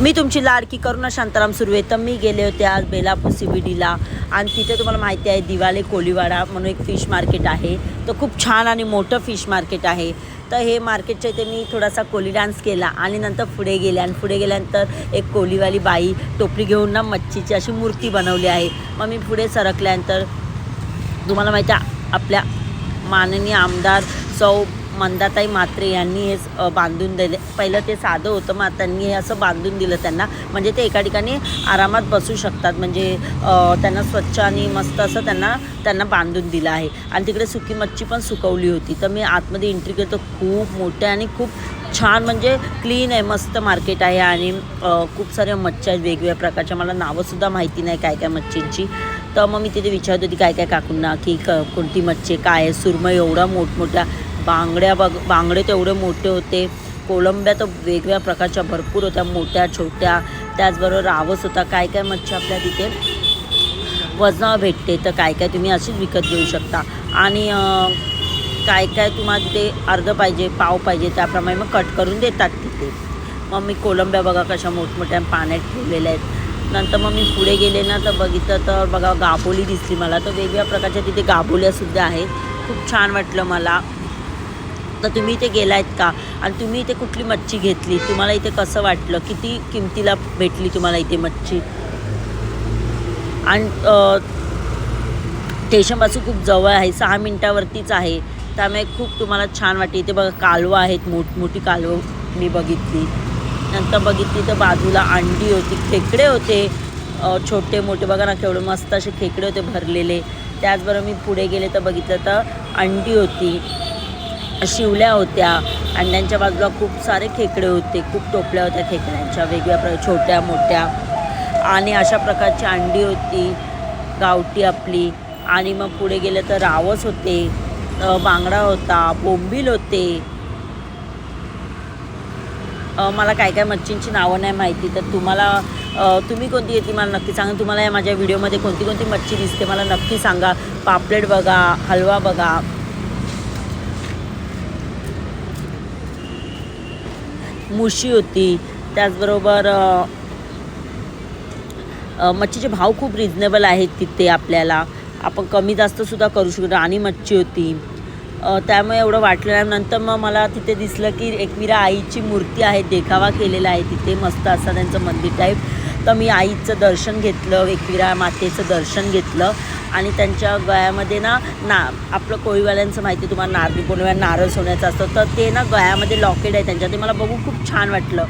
मी तुमची लाडकी करुणा शांताराम सुर्वे. तर मी गेले होते आज बेलापूर CBDला आणि तिथे तुम्हाला माहिती आहे दिवाले कोलीवाडा म्हणून एक फिश मार्केट आहे. तर खूप छान आणि मोठं फिश मार्केट आहे. तर हे मार्केटच्या इथे मी थोडासा कोली डान्स केला आणि नंतर पुढे गेले आणि पुढे गेल्यानंतर एक कोलीवाली बाई टोपली घेऊन ना मच्छीची अशी मूर्ती बनवली आहे. मग मी पुढे सरकल्यानंतर तुम्हाला माहिती आहे आपल्या माननीय आमदार सौ मंदाताई म्हात्रे यांनी हे बांधून दिले. पहिलं ते साधं होतं, मग त्यांनी हे असं बांधून दिलं त्यांना, म्हणजे ते एका ठिकाणी आरामात बसू शकतात. म्हणजे त्यांना स्वच्छ आणि मस्त असं त्यांना बांधून दिलं आहे. आणि तिकडे सुकी मच्छी पण सुकवली होती. तर मी आतमध्ये एंट्री केली तर खूप मोठे आणि खूप छान म्हणजे क्लीन आहे, मस्त मार्केट आहे. आणि खूप साऱ्या मच्छी आहेत वेगवेगळ्या प्रकारच्या, मला नावंसुद्धा माहिती नाही काय काय मच्छींची. तर मग मी तिथे विचारत होती काय काय काकूंना की कोणती मच्छी काय आहे. सुरमई एवढा मोठमोठ्या, बांगडे तेवढे मोठे होते, कोलंब्या तर वेगवेगळ्या प्रकारच्या भरपूर होत्या, मोठ्या छोट्या. त्याचबरोबर रावस होता. काय काय मच्छी आपल्या तिथे वजनावर भेटते. तर काय काय तुम्ही अशीच विकत घेऊ शकता. आणि काय काय तुम्हाला तिथे अर्ध पाहिजे, पाव पाहिजे त्याप्रमाणे मग कट करून देतात तिथे. मग मी कोलंब्या बघा कशा मोठमोठ्या पाण्यात ठेवलेल्या आहेत. नंतर मग मी पुढे गेले ना तर बघितलं तर बघा गाबोली दिसली मला. तर वेगवेगळ्या प्रकारच्या तिथे गाबोल्यासुद्धा आहेत. खूप छान वाटलं मला. तर तुम्ही इथे गेला आहेत का आणि तुम्ही इथे कुठली मच्छी घेतली, तुम्हाला इथे कसं वाटलं, किती किमतीला भेटली तुम्हाला इथे मच्छी. आणि स्टेशनपासून खूप जवळ आहे, 6 मिनटावरतीच आहे. त्यामुळे खूप तुम्हाला छान वाटते. इथे बघा कालवं आहेत, मोठमोठी कालवं मी बघितली. नंतर बघितली तर बाजूला अंडी होती, खेकडे होते छोटे मोठे बघा ना केवढे मस्त असे खेकडे होते भरलेले. त्याचबरोबर मी पुढे गेले तर बघितलं तर अंडी होती, शिवल्या होत्या. अंड्यांच्या बाजूला खूप सारे खेकडे होते, खूप टोपल्या होत्या खेकड्यांच्या वेगवेगळ्या छोट्या मोठ्या. आणि अशा प्रकारची अंडी होती गावठी आपली. आणि मग पुढे गेलं तर रावस होते, बांगडा होता, बोंबील होते. मला काय काय मच्छींची नावं नाही माहिती. तर तुम्ही कोणती येते मला नक्की सांगा. तुम्हाला या माझ्या व्हिडिओमध्ये कोणती कोणती मच्छी दिसते मला नक्की सांगा. पापलेट बघा, हलवा बघा, मुशी होती. त्याचबरोबर मच्छीचे भाव खूप रिजनेबल आहेत तिथे, आपल्याला आपण कमी जास्तसुद्धा करू शकतो. राणी मच्छी होती, त्यामुळे एवढं वाटलं. नंतर मग मला तिथे दिसलं की एकविरा आईची मूर्ती आहे, देखावा केलेला आहे तिथे मस्त असं त्यांचं मंदिर टाईप. तर मी आईचं दर्शन घेतलं, एकविरा मातेचं दर्शन घेतलं. आणि त्यांच्या गळ्यामध्ये ना आपलं कोळीवाल्यांचं माहिती तुम्हाला, नारळी पौर्णिमेला नारळ सोन्याचं असतं, तर ते ना गळ्यामध्ये लॉकेट आहे त्यांच्या. ते मला बघून खूप छान वाटलं.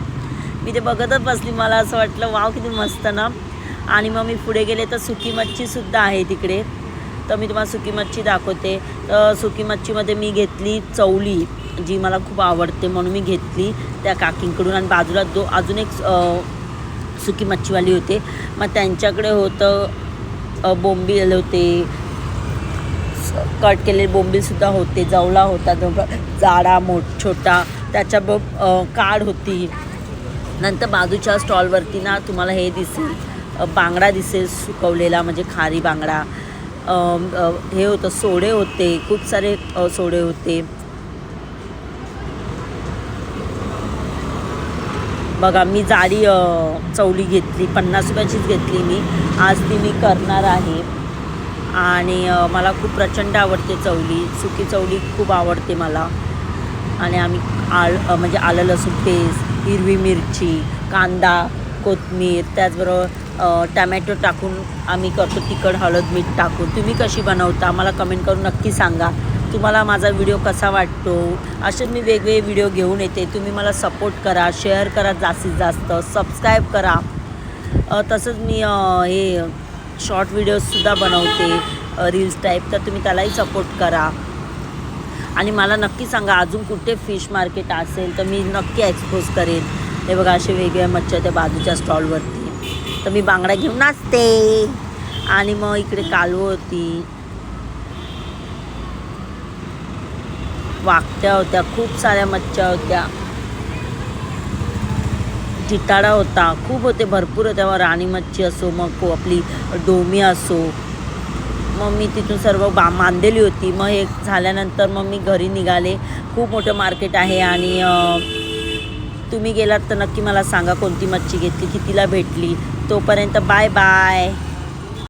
मी ते बघतच बसली, मला असं वाटलं वाव किती मस्त ना. आणि मग मी पुढे गेले तर सुकी मच्छीसुद्धा आहे तिकडे. तर मी तुम्हाला सुकी मच्छी दाखवते. तर सुकी मच्छीमध्ये मी घेतली चवली, जी मला खूप आवडते म्हणून मी घेतली त्या काकींकडून. आणि बाजूला अजून एक सुकी मच्छीवाली होते, मग त्यांच्याकडे होतं बोंबील होते, कट केलेले बोंबीलसुद्धा होते, जवला होता जाडा छोटा, त्याच्या काड होती. नंतर बाजूच्या स्टॉलवरती ना तुम्हाला हे दिसेल, बांगडा दिसेल सुकवलेला, म्हणजे खारी बांगडा. हे होतं, सोडे होते, खूप सारे सोडे होते बघा. मी जाडी चवली घेतली, 50 रुपयाचीच घेतली मी. आज ती मी करणार आहे. आणि मला खूप प्रचंड आवडते चवली, सुकी चवली खूप आवडते मला. आणि आम्ही म्हणजे आलं लसूण पेस्ट, हिरवी मिरची, कांदा, कोथिंबीर, त्याचबरोबर टमॅटो टाकून आम्ही करतो, तिखट हळद मीठ टाकून. तुम्ही कशी बनवता मला कमेंट करून नक्की सांगा. तुम्हाला माझा व्हिडिओ कसा वाटतो. असे मी वेगवेगळे व्हिडिओ घेऊन येते. तुम्ही मला सपोर्ट करा, शेअर करा, जास्तीत जास्त सबस्क्राईब करा. तसंच मी हे शॉर्ट व्हिडिओजसुद्धा बनवते रील्स टाईप, तर तुम्ही त्यालाही सपोर्ट करा. आणि मला नक्की सांगा अजून कुठे फिश मार्केट असेल तर मी नक्की एक्सपोज करेन. हे बघा असे वेगवेगळ्या मच्छी त्या बाजूच्या स्टॉलवरती. तर मी बांगडा घेऊन नाचते. आणि मग इकडे कालवं होती, वाकट्या होत्या, खूप साऱ्या मच्छ्या होत्या, जिताडा होता, खूप होते, भरपूर होत्या. मग राणी मच्छी असो, मग आपली डोमी असो. मग मी तिथून सर्व बांधलेली होती. मग हे झाल्यानंतर मग मी घरी निघाले. खूप मोठं मार्केट आहे. आणि तुम्ही गेलात तर नक्की मला सांगा कोणती मच्छी घेतली, कितीला भेटली. तोपर्यंत बाय बाय.